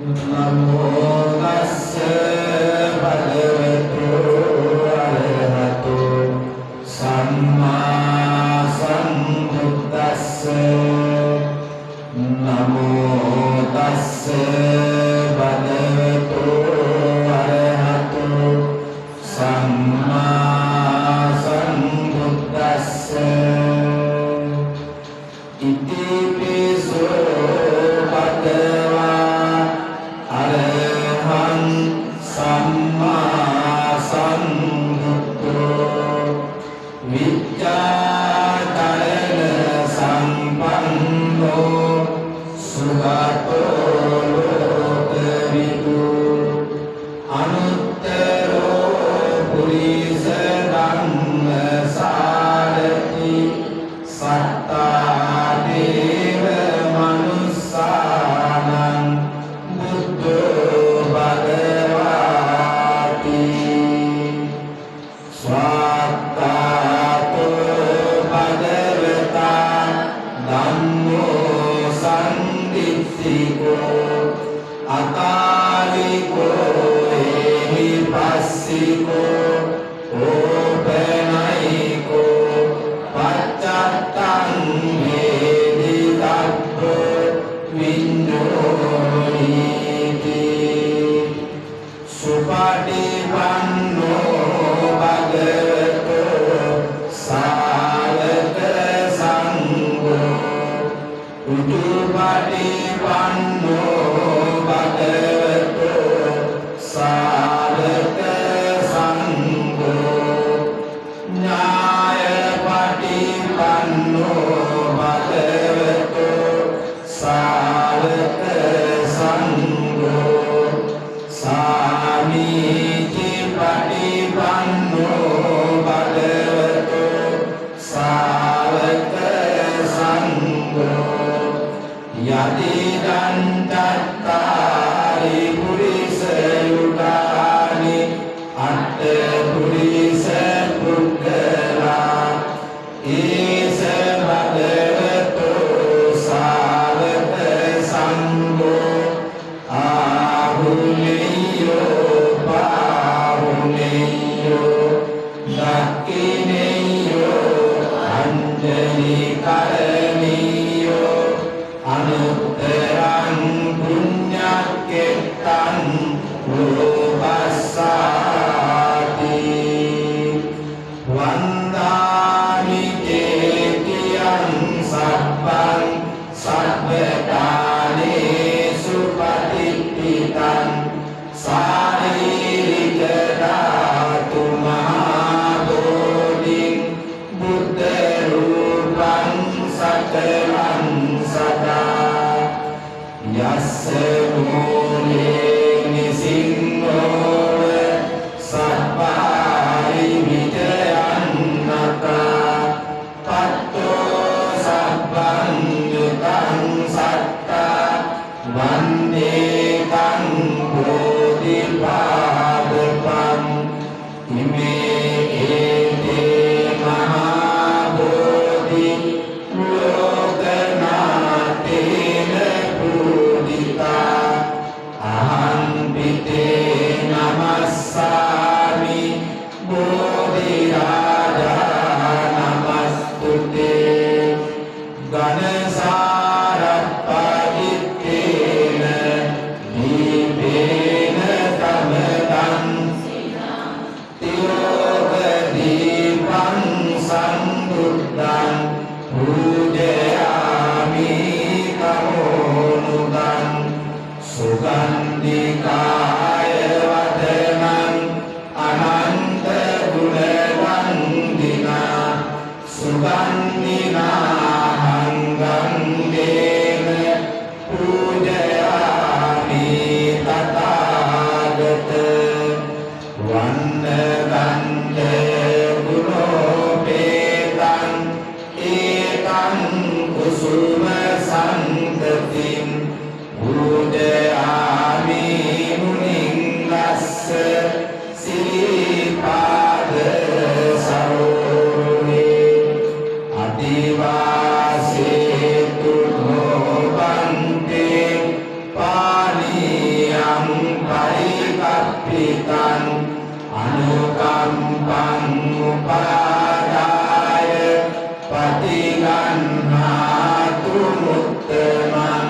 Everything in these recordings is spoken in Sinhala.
නමෝ තස්ස භගවතු අරහතු සම්මා සම්බුද්දස්ස නමෝ තස්ස භගවතු අරහතු සම්මා සම්බුද්දස්ස ඉති පිසෝ භගවා අරහං සම්මා සම්බුද්ධෝ විද්‍යාතරණ සම්පන්නෝ සුගතෝ ලෝකවිදු අනුත්තරෝ පුරිස ධම්ම සාරති සත්තා දේව මනුස්සානං බුද්ධෝ භගවාති ස්වාත්තාතෝ භගවතා ධම්මෝ සම්දිත්තිකෝ අකාලිකෝ එහි පස්සිකෝ ඕපනයිකෝ පච්චත්තං වේදිතබ්බෝ විඤ්ඤෝණීති සුපටිපන්නෝ භගවතෝ සාවක සංඝෝ උතුපටිපන්නෝ භගවතෝ සාවක සංඝෝ ඥායපටිපන්නෝ භගවතෝ සාවක සංඝෝ සාමීචි පටිපන්නෝ භගවතෝ සාවක සංඝෝ යදිදං චත්තාරි පුරිස යුගානි අට්ඨ පුරිස පුද්ගලා ඒස භගවතෝ සාවක සංඝෝ ආහුනේයෝ පාහුනේයෝ දක්ඛිනේයෝ අංජලි කරණීයෝ අනුත්තරං පුඤ්ඤක්ඛෙත්තං ලෝභස්සාති වන්දාමි චේතියං සබ්බං සබ්බකාලේසු පටිච්චිතං සාරීරික ධාතු මහා බෝධිං බුද්ධ රූපං සකලං සදා යස්ස මූලේ නිසිංහෝ සබ්බාරි විජයන්නතා පත්තෝ සබ්බං යුතං සත්තා වන්දේ තං බෝධිපාදපං ඉමේ ඒතේ මහා බෝධි ලෝකනාතේන පූජිතා අහං පිතේ නමස්සාමි බෝධි රාජා නමස්තුතේ ගණසාරප්පදිත්තේන දීපේන තමදං තිලෝක දීපං සම්බුද්ධං පූජයාමි කමෝනුදං සුගන්ධිකාය වදනං අනන්ත ගුණවන්දිනා සුගන්ධිනා ගන්ධේන පූජයාමි තථාගත වන්න ගන්ධ ගුණෝපේතං ඒකං කුසුම සම්පතින් පූජයාමි පං පටිගන්හාතු මුත්තමං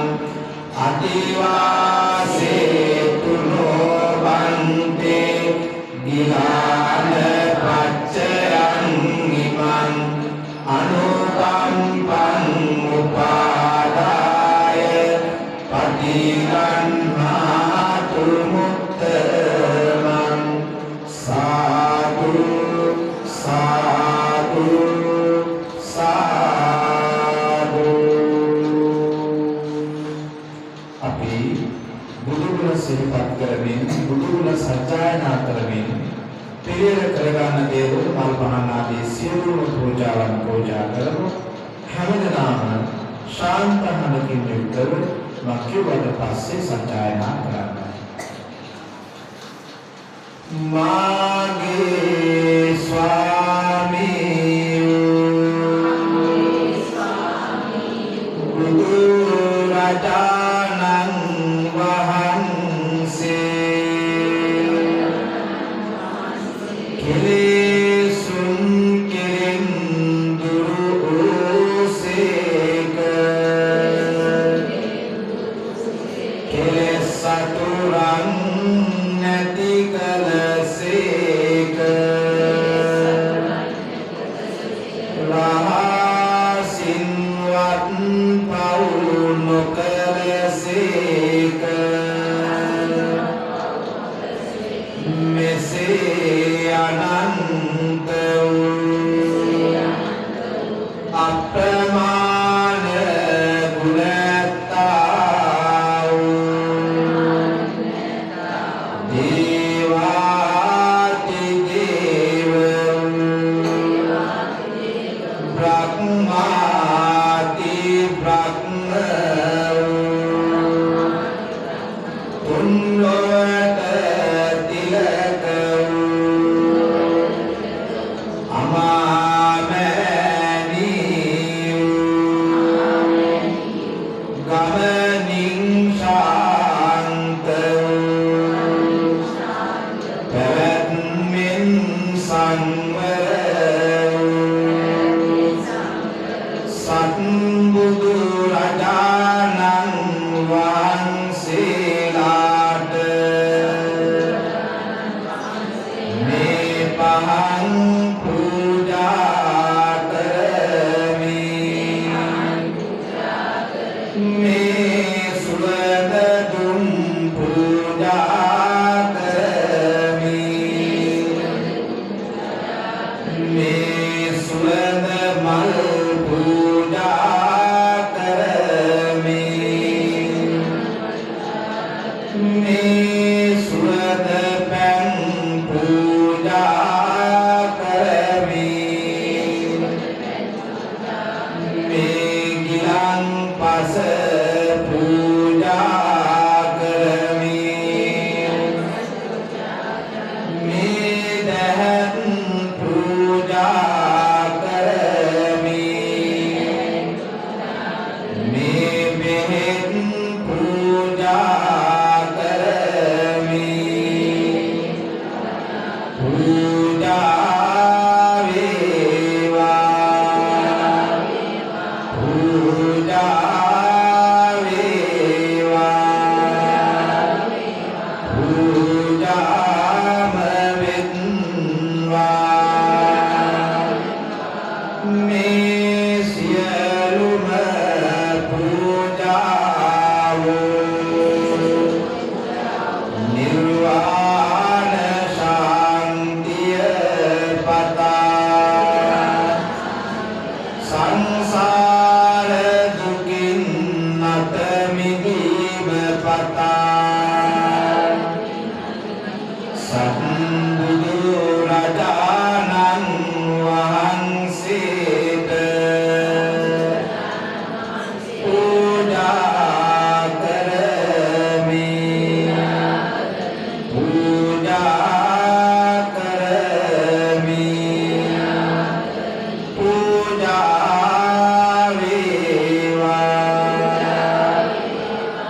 අදිවාසේතු නොබන්තේ ගිලාන පච්චයං ඉමං අනුකම්පං උපාදාය පටිගන්හාතු මුත්තමං සාදු සාදු සාදු. අපි බුදුගුණ සිහිපත් කරමින් බුදුගුණ සජ්ජායනා කරමින් පිළිවෙල කරගන්න දේවල් මල් පහන් ආදී සියලුම පූජාවන් පූජා කරමු. හැමදෙනාම ශාන්ත මනකින් යුක්තව මක්කිවට පස්සේ සජ්ජායනා කරන්න. මාගේ ස්වාමී බුදුරජාණන් වහන්සේ කෙලෙසුන් කෙරෙන් දුරු වූසේක කෙලෙස් සතුරන් නැති කලසේක රහසින්වත් පව් නොකලසේක මෙසේ අනන්ත වූ අප්‍රමාණ ගුණතා වූ දේවාති දේව බ්‍රහ්මාති බ්‍රහ්ම තුන්ලොවට තිලක අමාමෑණි ගමනින් ශාන්ත පැවැත්මෙන් සංවර සත්බුදු රජාණන් වහන්සේලාට මේ පහන් පූජා කරමි. මේ සුවඳ දුම් පූජා කරමි. මේ සුවඳ මල් පූජා කරමි. මේ සුවඳ පැන් පූජා කරමි. මේ ගිලන් පස පූජා කරමි. මේ දැහත් පූජා කරමි. මේ බෙහෙත් පූජා කරමි. පූජා වේවා පූජා වේවා පූජාම වෙත්වා. මේ සියලුම පූජාවෝ නිර්වාණ ශාන්තිය පතා සංසාර දුකින් අත මිදීම පතා සත්බුදු රජාණන් වහන්සේට පූජා කරමි. පූජා කරමි. පූජා වේවා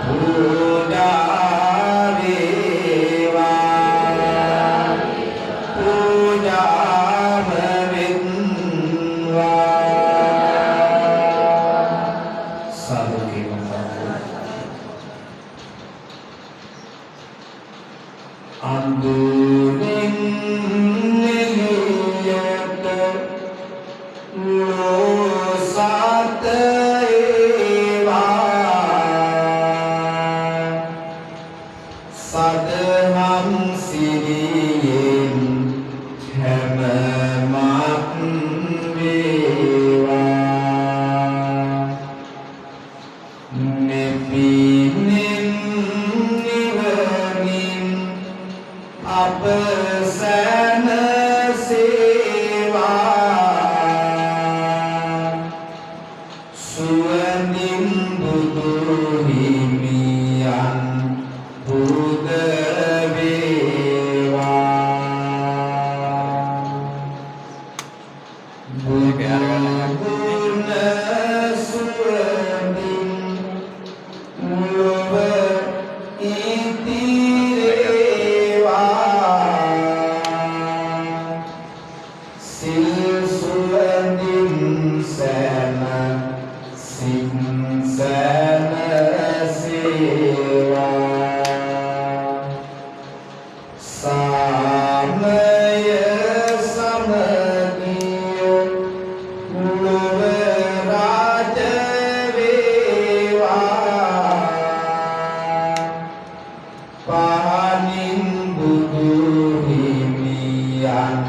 පූජා වේවා අඳුරින් එළියට ලෝසත ඒවා සදහම් සිරියෙන් හැමමත් වේවා නෙපිනෙන් නිවනින් අප සැනසේවා සුවඳින් බුදු හිමියන් පුද වේවා බුදුගුණ සුවඳින් ලොව ඉතිරේවා සිල් සුවඳින් සෑම සිත් සැනසේවා සාමය සමගිය ලොව රාජ වේවා පහනින් බුදු හිමියන්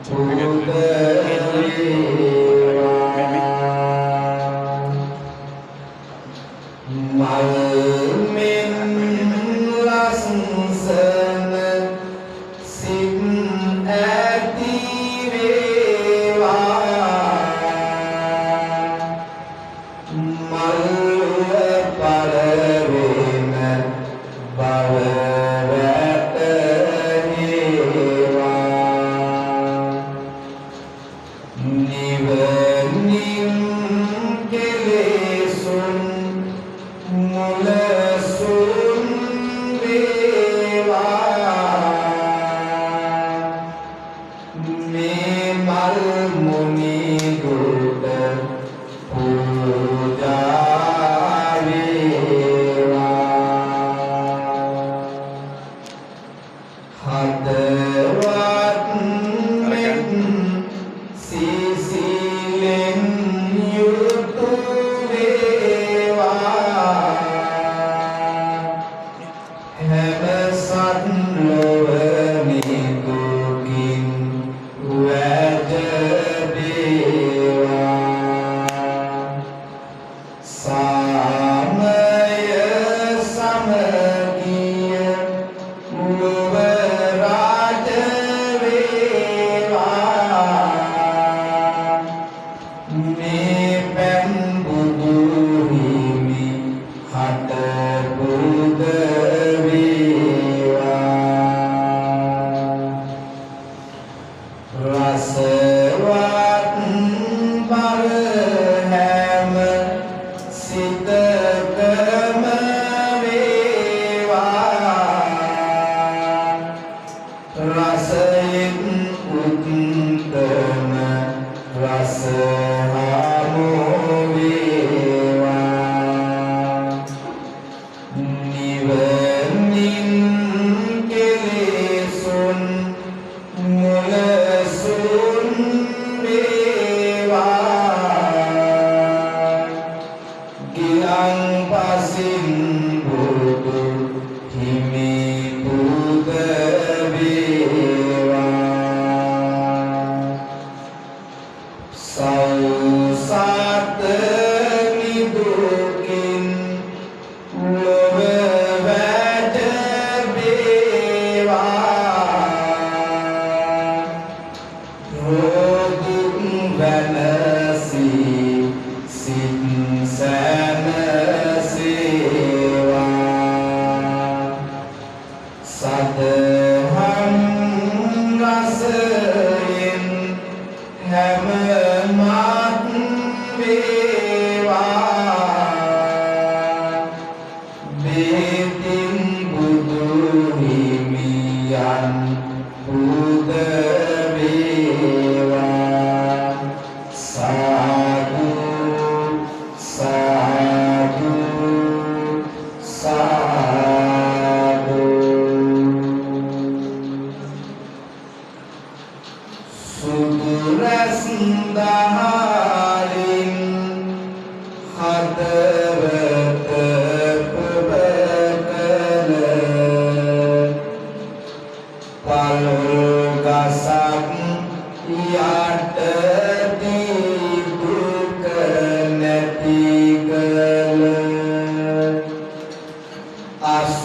පුද මල්මෙන් ලස්සන සිත් ඇති වේවා මල්ව පරවෙන බව වැටහේවා නිවනින් කෙලෙසුන් මුලසුන් වේවා මේ මල් මුනි දුට පූජා වේවා හදවත් මෙත් සිසිලෙන් යුතු වේවා හැම සත් ලොවනි දුකින් වැජදේවා සාමය සමගිය ලොව රාජ වේවා මේ පැන් බුදු හිමි හට බුද වේවා රසවත් බර හැම සිතකම වේවා රසයෙන් උත්තම රස හමු වේවා නිවනින්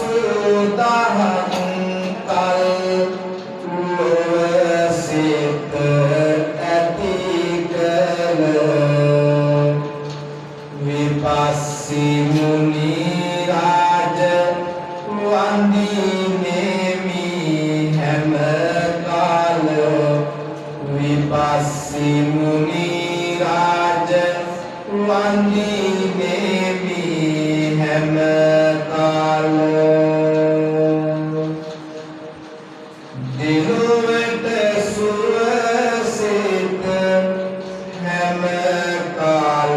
පසුදහම් කල් ලොව සිත ඇති කළ විපස්සී මුනි රාජ වන්දිනේමි හැම කාල විපස්සී මුනි රාජ වන්දිනේමි හැම කාල දිනුවට සුවසිත හැම කාල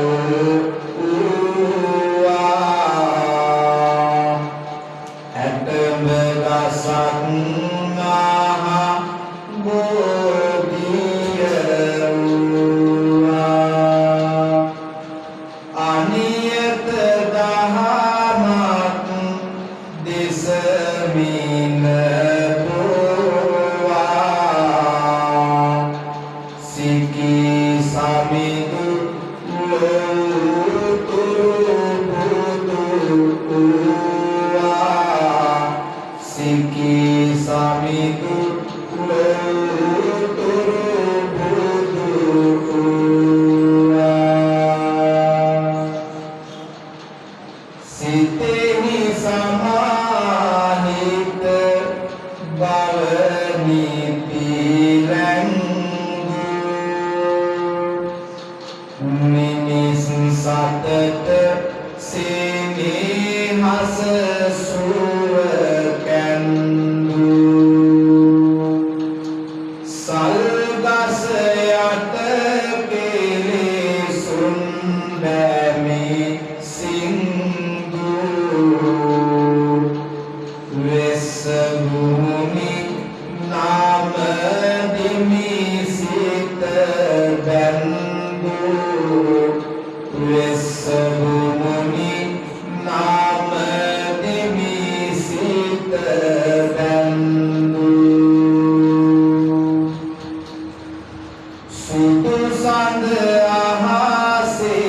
සිතෙහි සමාහිත බව නීති රැංගු මිනිස් සතට සිනහස සුව කැන්දු සල්ගස යට කෙලෙසුන් බැමි Vesabhumi namadimi sita bandu Vesabhumi namadimi sita bandu Sudu sanda ahase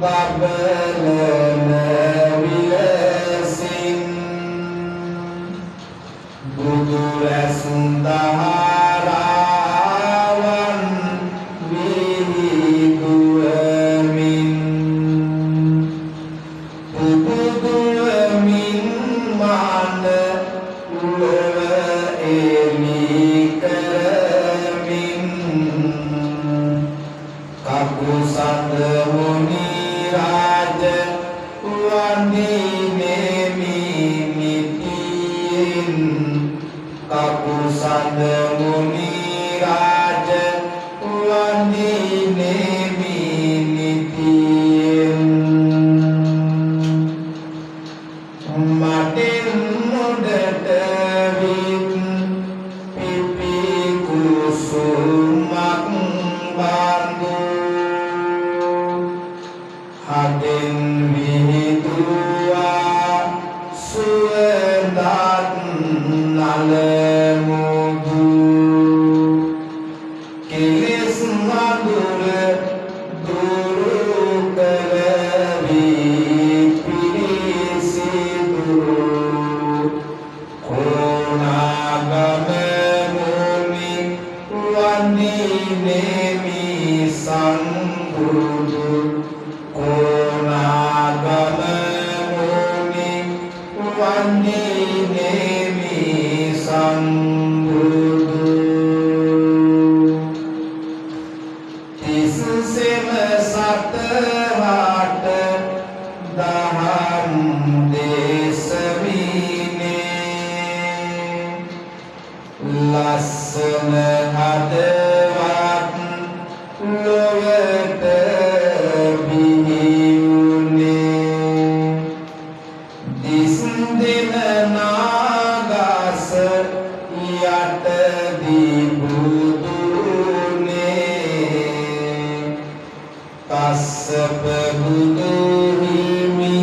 babalana Sundarawan Widuamin Widuamin mana Ula emi keramin Kaku sadamuni raja Wandinemi nitin Kapu sadamuni raja wandinemi nitin matin mudata wit pipi kusumak bandu hadin wihidua suendat nalemudu kilis madura duru kalabi pilisidu konagame muni wandinemi sanggudu konagame muni wandinemi sanggudu tisema satahata daham desavine lassana hadawat lovata bihune disndena nagasa yata dibudune kassapa buduhimi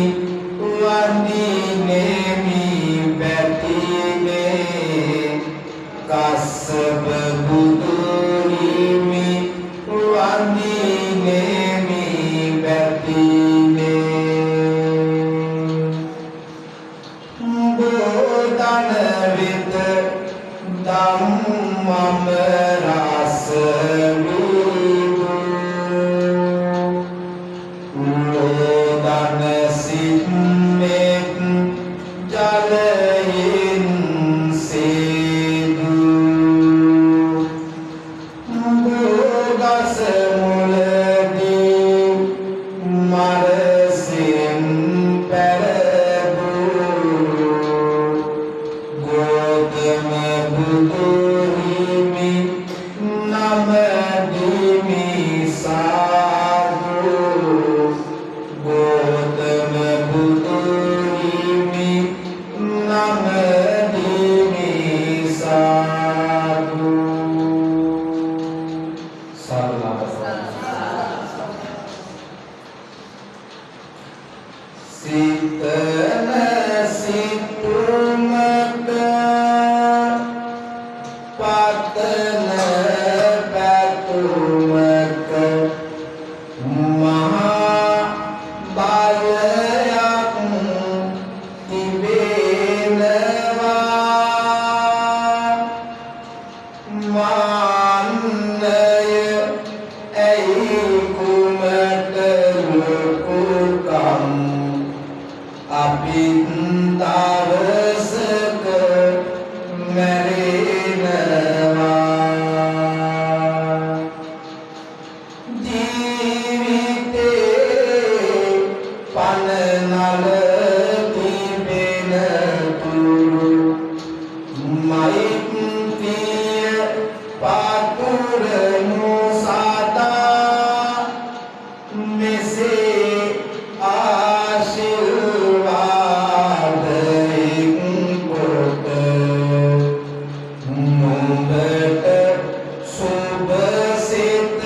wandinemi batine kassapa buduhimi wandinemi batine බෝධන විත ධම්මම රස වීදු බෝධන සිත් මෙත් ජලයෙන් සේදු බෝගස මුලදී මරසින් පැරදු ගෝතම බුදු හිමි නම දිමි සාදු ගෝතම බුදු හිමි නම දිමි සාදු සිතන සිතුමක පතන පැතුමක මහා බලයක් තිබෙනවා මාන්නය ඇයි කුමට ලොකුකම් අපිත් දවසක මැරෙනවා ජීවිතේ පන නල තිබෙන තුරු මෛත්‍රිය පාතුරනු සදා මෙසේ ආශිර්වාදයෙන් කොට නුඹට සුබ සිත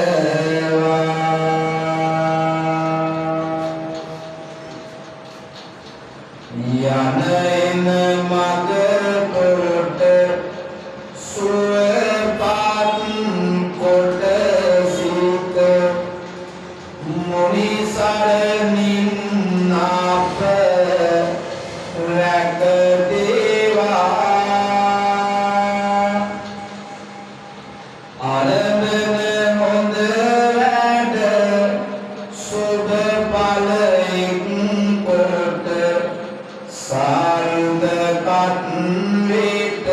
පතනවා යන එන මග කොට සුවපත් කොට සිත මුනි සරණින් අප රැක දේවා අරඹන හොඳ වැඩ සුබ ඵලයෙන් කොට සාන්දපත් වෙත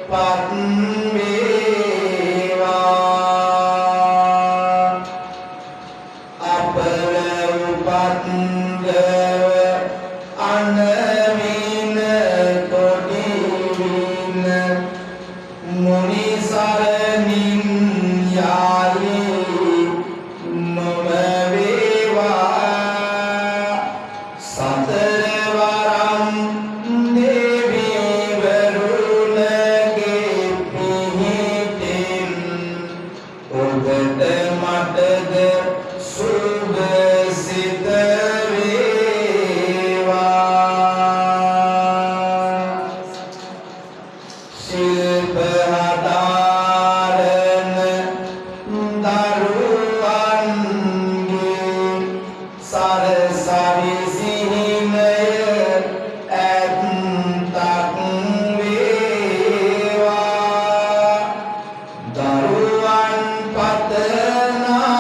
පත් වේවා අපල උපන්දව අනවින කොටිවින මුනි සරණින් යාලි නොම වේවා සතරවරම් දෙවිවරුන්ගේ පිහිටින් ඔබට මටද සුබ සිත වේවා ශිල්ප හදාරන දරුවන්ගේ සරසවි සිහිනය ඇත්තක් වේවා දරුවන් පතනා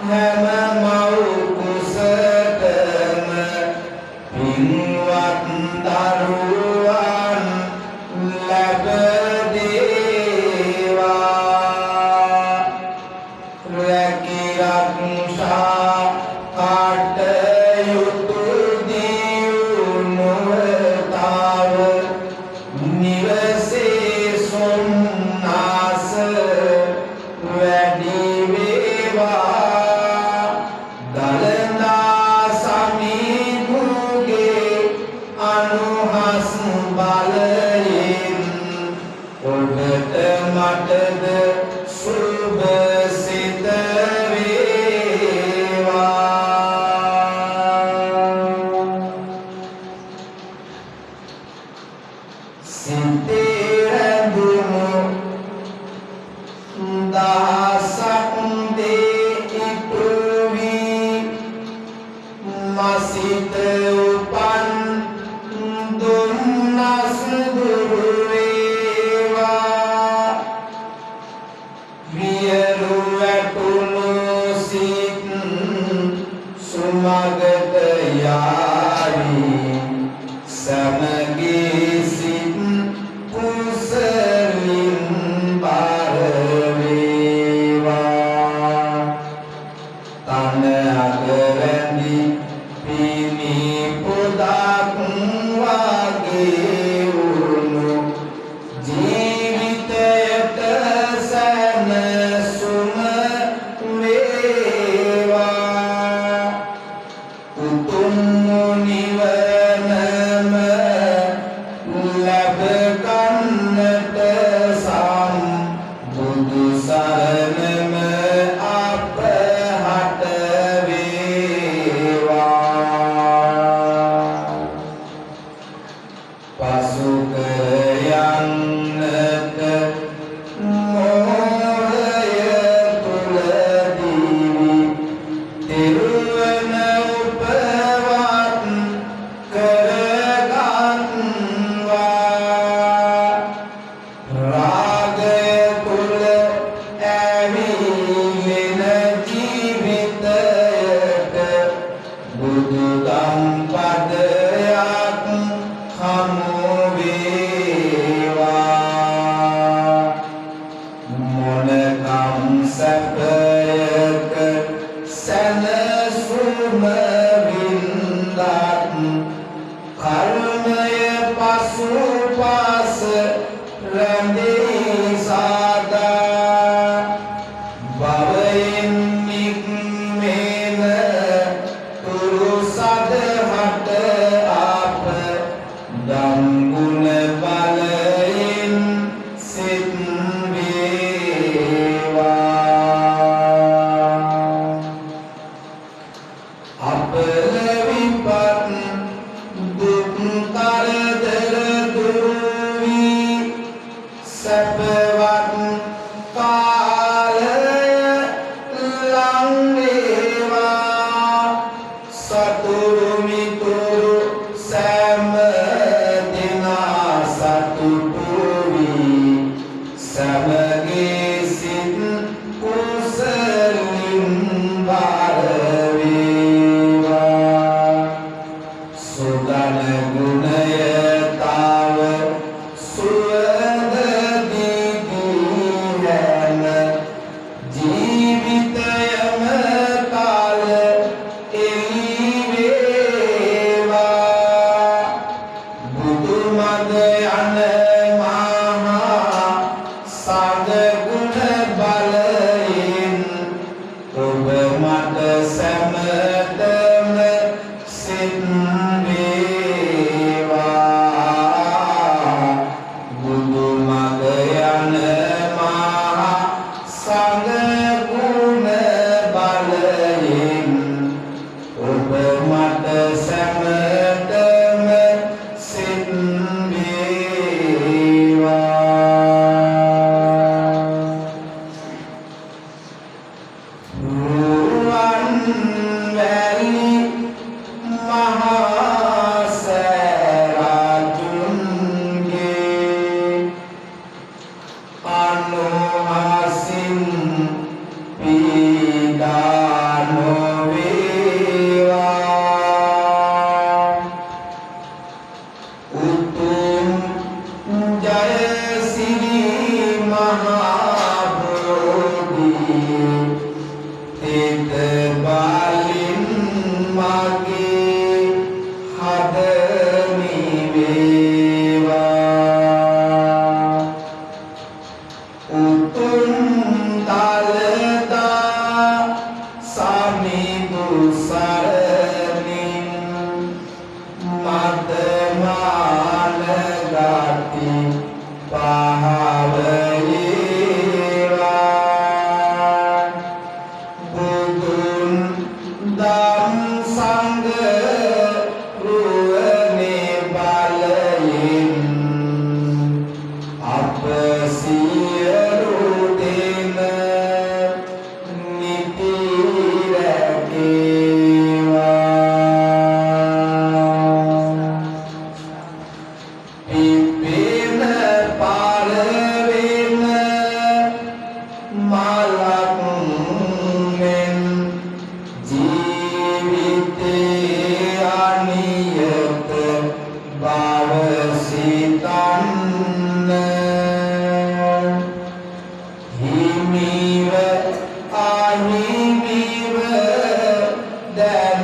හැම මව් කුසටම පින්වත් දරුවන් ලැබ දේවා රැකී රක්ෂා කටයුතු මසිත උපන් දුන්නස් දුරු වේවා වියරු වැටුණු සිත් සුමගට යාවි සමගී සිත් කුසලින් බාර වේවා තන අගරැඳි පිනි පුදක් වාගේ වුණු ජීවිතයට සැනසුම වේවා උතුම් නිවනම ලැබ ගන්නට සම්බුදු සරණම අපහට වේවා පසු කර යන්නට මෝහය තුලදී තිරුවන උපවත් කරගත්වා රාගය තුල ඇවිලෙන ජීවිතයට බුදුදම් පදයක් හමු වේවා මොනකම් සැපයක සැනසුම වින්දත් කර්මය පසුපස රැඳී සාදා භවයෙන් නික්මෙන තුරු සදහට අප දම්ගුණ බලයෙන් සිත් වේවා අපල විපත් දුක් කරදර දුරු වී සැපවත් කාලය ලං වේවා සතුරු මිතුරු සෑම දෙනා සතුටු වී සමගී සිත් කුසලින් බාර වේවා සුගන ගුණය තාව සුවඳ දිගී හැම ජීවිතයම කාල එළි වේවා බුදු මඟ යන මහා සංඝ ගුණ බලයෙන් ඔබ මට සැමටම සිත් වේවා බුදු මඟ යන මහා සංඝ ගුණ බලයෙන් ඔබ මට සැමටම සිත් වේවා වැලි මහා සෑරාතුන්ගේ අනුහසින් පීඩා නොවේවා උතුම් ජයසිරි මහා බෝධි තෙත බලින් මගේ හද නිවේවා උතුම් දලදා සමිඳු සරණින් මදමාන ගති පහවේවා බුදුන් දම් සංඝ රුව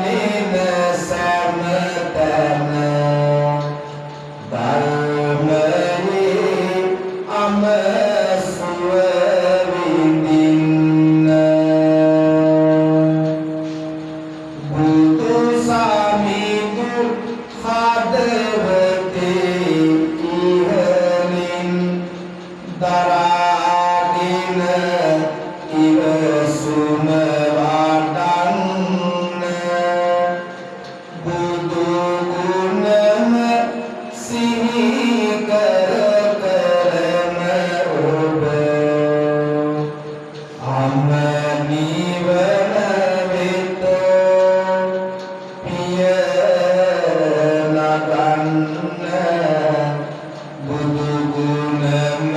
දනින සෑම ධර්මයේ අමසුව විඳින්න බුදු සමිඳු හදවතේ ඉහළින් දරාගෙන ඉවසුම වඩන්න බුදු ගුණම සිහි කරන ඔබ අම නිවන වෙත පිය නගන්න බුදු ගුණම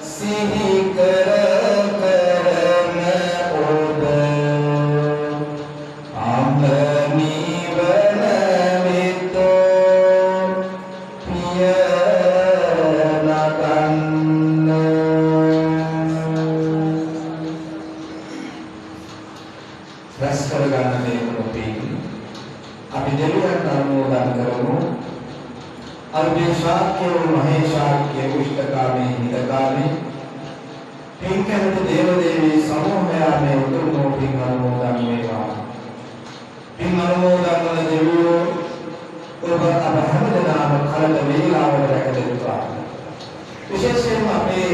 සිහි කරන ඔබ අම නිවන වෙත පිය නගන්න. රස කරගන්න දේ මොකක්ද? අපි දෙවියන් අනුමෝදන් කරමු. අර්ධ ශාක්‍ය මහේශාක්‍ය කුෂ්ඨකාමී හිතකාමී පින්කමත දේවදේවී සමෝහයා මේ උතුම් පින් අනුමෝදන් වේවා. පින් අනුමෝදන් වන දෙවියෝ ඔබ අප හැමදෙනාම කලට වේලාවට රැකගත්තා. විශේෂයෙන්ම අපේ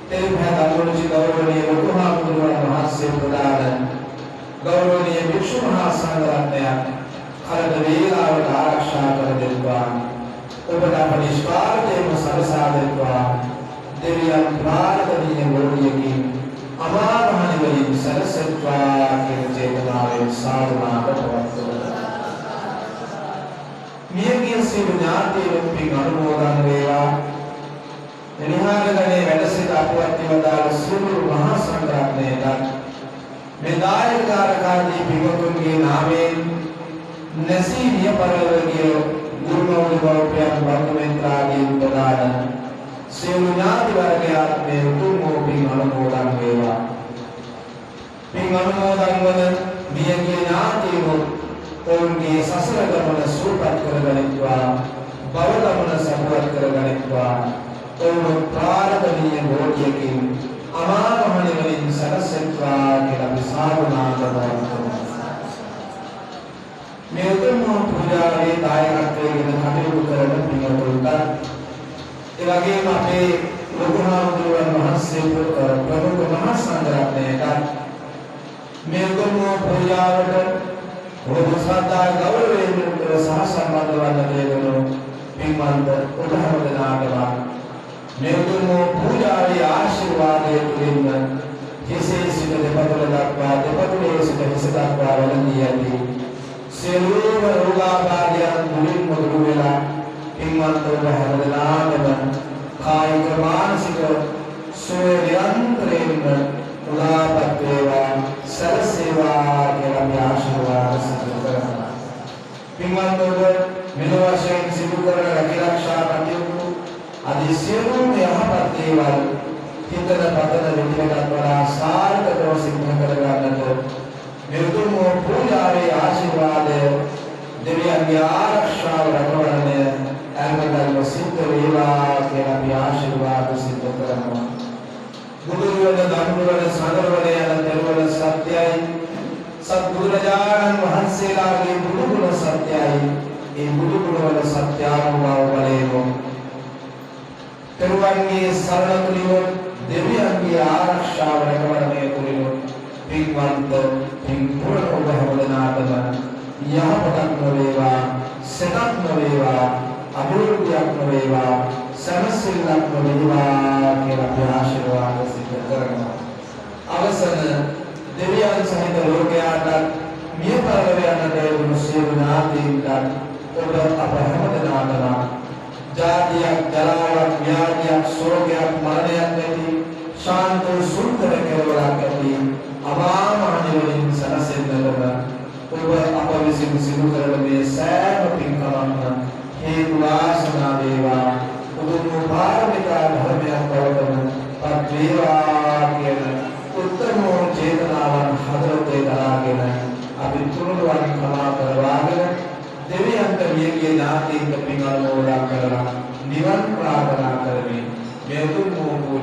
තෙරුපැද අනුරුචි ගෞරවනීය ලොකුහාමුදුරුවන් වහන්සේ ප්‍රදාන ගෞරවනීය භික්ෂු මහා සංඝරත්නයන් කලට වේලාවට ආරක්ෂා කර දෙත්වා. ඔබට අප නිෂ්පාදයෙන්ම සලසා දෙත්වා. දෙවියන් ප්‍රාර්ථනීය වූයකින් අමා මහ නිවනින් සැනසෙත්වා කියන චේතනාවෙන් සාධනාවට පවත්වමු. මියගිය සියලු ඥාතීන් පින් අනුමෝදන් වේවා. එනිහාගනේ වැඩ සිට අපවත් වදාළ සියලු මහා සංඝරත්නයට මේ දායකකාරකාදී පින්වතුන්ගේ නාමයෙන් නැසී මිය පරලෝකීය ගුරුමෞලි බෞද්ධයන් වර්තමෙන්ත්‍රාදී උපදාන සියලු ඥාති වර්ගයාත් මේ උතුම් වූ පින් අනුමෝදන් වේවා. පින් අනුමෝදන් වන මියගිය ඥාතීන් ඔවුන්ගේ සසර ගමන සුවපත් කරගනිත්වා. භව ගමන සපවත් කරගනිත්වා. ඔවුන් ප්‍රාර්ථනීය බෝධියකින් අමා මහ නිවනින් සැනසෙත්වා කියලා අපි සාදුනාද වන්දනා. මේ උතුම් පූජාවේ දායකත්වයෙන් කටයුතු කරන පින්වතුන්ට ඒ වගේම අපේ ලොකුහාමුදුරුවන් වහන්සේ ප්‍රමුඛ මහා සංඝරත්නයට මේ උතුම් පූජාවට බොහෝ ශ්‍රද්ධා ගෞරවයෙන් සහ සම්බන්ධ වන දේවලු පින්වන්ත ඔබ හැමදෙනාටම මේ උතුම් පූජාවේ ආශිර්වාදයේ තුලින්ම හිසේ සිට දෙපතුල දක්වා දෙපතුලේ සිට හිස දක්වා වළඳී ඇති සියලුම රෝගාබාධයන් මුලින්ම දුරු වෙලා පින්වන්ත ඔබ හැමදෙනාටම කායික මානසික සුවය නිරන්තරයෙන්ම උදාපත් වේවා සරසේවා කියලා අපි ආශිර්වාද සිදු කරනවා. පින්වන්ත ඔබ මෙලොව වශයෙන් සිදු කරන රැකිරක්ෂා කටයුතු අදී සියලුම යහපත් දේවල් හිතන පතන විදිහට වඩා සාර්ථකව සිදු කරගන්නට මේ උතුම් පූජාවේ ආශිර්වාදය දෙවියන්ගේ ආරක්ෂාව රැකවරණය අනුගමනය සිද්ධ වේවා කියලා අපි ආශිර්වාද සිදු කරනවා. බුදුරජාණන් ධර්මවල සාරවල යන දරුවල සත්‍යයි සත්බුදුරජාණන් වහන්සේලාගේ බුදුගුණ සත්‍යයි ඒ බුදුගුණ වල සත්‍යානුභව බලයෙන් දරුවන්ගේ සරණ තුලින් දෙවියන්ගේ ආරක්ෂාව රැකවරණය තුලින් පින්වන්ත පින්පුර ඔබ හැමදෙනාටම යහපතක් නොවේවා සැපක් නොවේවා අභිවෘද්ධියක් නොවේවා සමසිල්ලක් නොවේවා කියලා අපි ආශිර්වාද සිදු කරනවා. අවසන දෙවියන් සහිත ලෝකයාට මිය පරලොව යන්නට වුණු සියලු ඥාතීන්ට ඔබ අප හැමදෙනාටම ජාතියක් ජරාවක් ව්‍යාධියක් ශෝකයක් මරණයක් නැති ශාන්ත සුන්දර කෙරවලක් ඇති අමා මහ නිවනින් සැනසෙන්නටම ඔබ අප විසින් සිදු කරන මේ සෑම පින්කමක්ම හේතු වාසනා වේවා. උතුම් පාරමිතා ධර්මයක් බවටම පත් වේවා කියන උත්තම චේතනාවන් හදවතේ දරාගෙන අපි තුනුරුවන්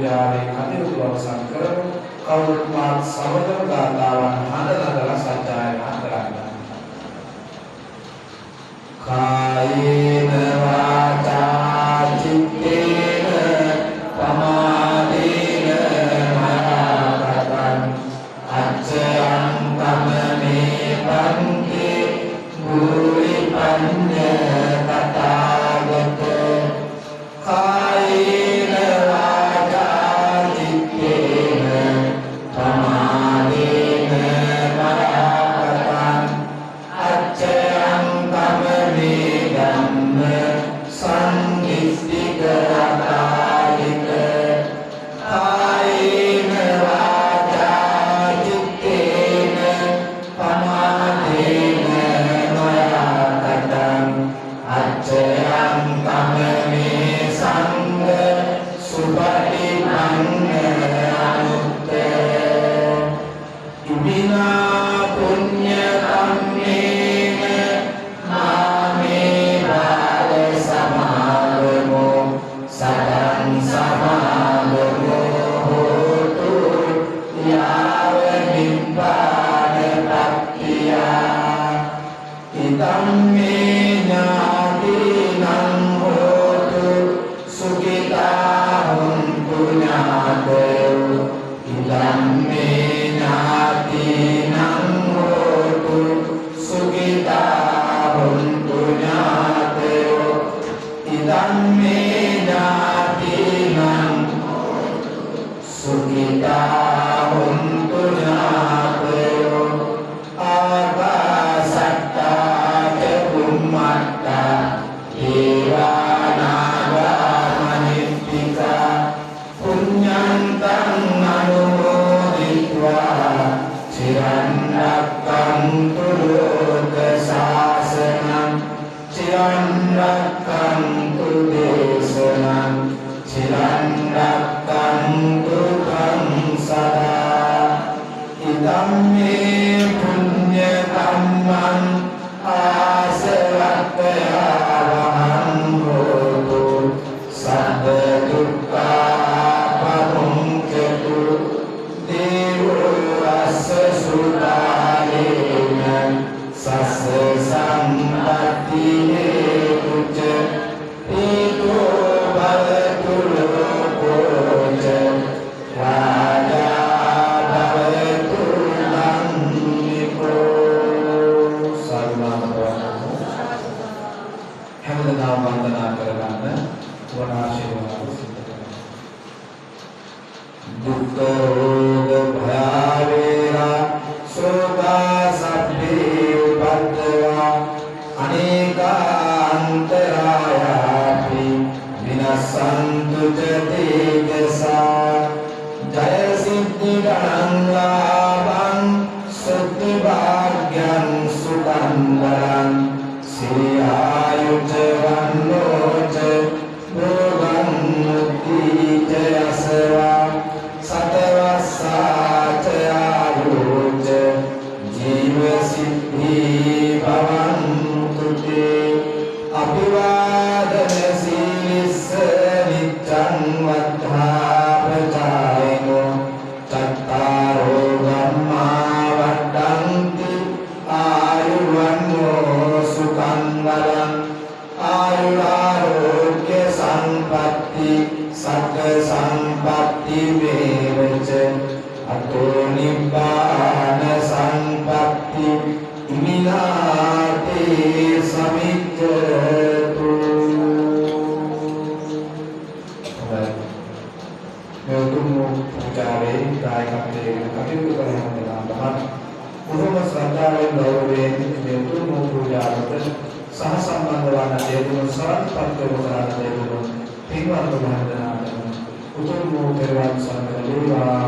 පූජාවේ කටයුතු අවසන් කරමු. කවුරුත් මාත් සමගම ගාථාවන් හඳනදලා සත්‍යයනා කරන්න. කායේන වාචා චිත්තේන පමාදේන මරාගතං අච්චයං තමමේ පන්ති භූරි පඤ්ඤ තථාගත කායේන වාචා චිත්තේන පමාදේන මරාගතං අච්චයං තමමේ ධම්ම සංගිස්තික රතායික කායේන වාචා චිත්තේන පමාදේන මරාගතං අච්චයං තමමේ සංඝ සුපටිපන්න අනුත්තර ඉමිනා පුඤ්ඤ කම්මේන මාමේ බාල සමාගමෝ සදං සමාගමෝ හෝතු යාව නිබ්බාන පත්තියා ඉදම් මේ ඥාතිනං හෝතු සුඛිතා හොන්තු ඥාතයෝ ඉදම් මේ ඥාතිනං හෝතු සුඛිතා හොන්තු ඥාතයෝ ඉදම් මේ ඥාතිනං සුඛිතා හොන්තු ඥාතයෝ ආකාසට්ටා ච බුම්මට්ටා දේවානාගා මහිත්‍තිකා පුඤ්ඤන්තං අනුමෝදිत्वा චිරන් රක්ඛන්තු ලෝක ශාසනං චිරන් රක්ඛන්තු දේශනං චිරන් රක්ඛන්තු तं සදා ඉදම් මේ පුඤ්ඤ කම්මං ආසවක්ඛයා වහං හෝතු සබ්බ දුක්ඛා පමුඤ්චතු දේවෝ අස්ස සුදායේන සස්ස සම්පත්ති හේතුච හේතෝ භවතු ලෝකෝච රාජා භවතු ධම්මිකෝ සර්වනාමවනෝ හැමදාම වන්දනා කරගන්න වනාශීර්වාද සිද්ධ කරගන්න දුක්ඛ රෝග භයාවේරා සෝගා සබ්බේ උපද්දවා අනේකාන්තරායාපි විනස්සන්තු ච තේජසා ජය සිද්ධි ගණං ලාභං සුද්ධි භාග්‍යං සුඛං වරං සිරි ආයුච වන්නෝච භෝගං මුක්ති ච යසවා සතවස්සාච ආයුච ජීව සිද්ධි භවන්තු තේ අභිවාදන සීලිස්ස නිච්ඡං වද්ධා ප්‍රචායනෝ චත්තාරෝ ධම්මා වඩ්ඩන්ති ආයුවන්නෝ සුඛං වරං ආයුරාෝග්‍ය සම්පatti සග්ග සම්පatti වේවච අතෝ නිබ්බාන සම්පatti ඉමිනාතේ සමිච්ඡතු පූජාවේ දායකත්වයෙන් කටයුතු කරන දෙනා බොහොම ශ්‍රද්ධාවෙන් ගෞරවයෙන් මේ උතුම් පූජාවට සහ සම්බන්ධ වන දේවුන් සරණපත් කරන දේවුන් පින්වත් වන්දනාට උතුම් පෙරවන් සම්බන්ධ වේවා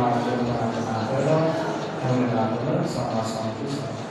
කරන සම්මා සම්පූර්ණ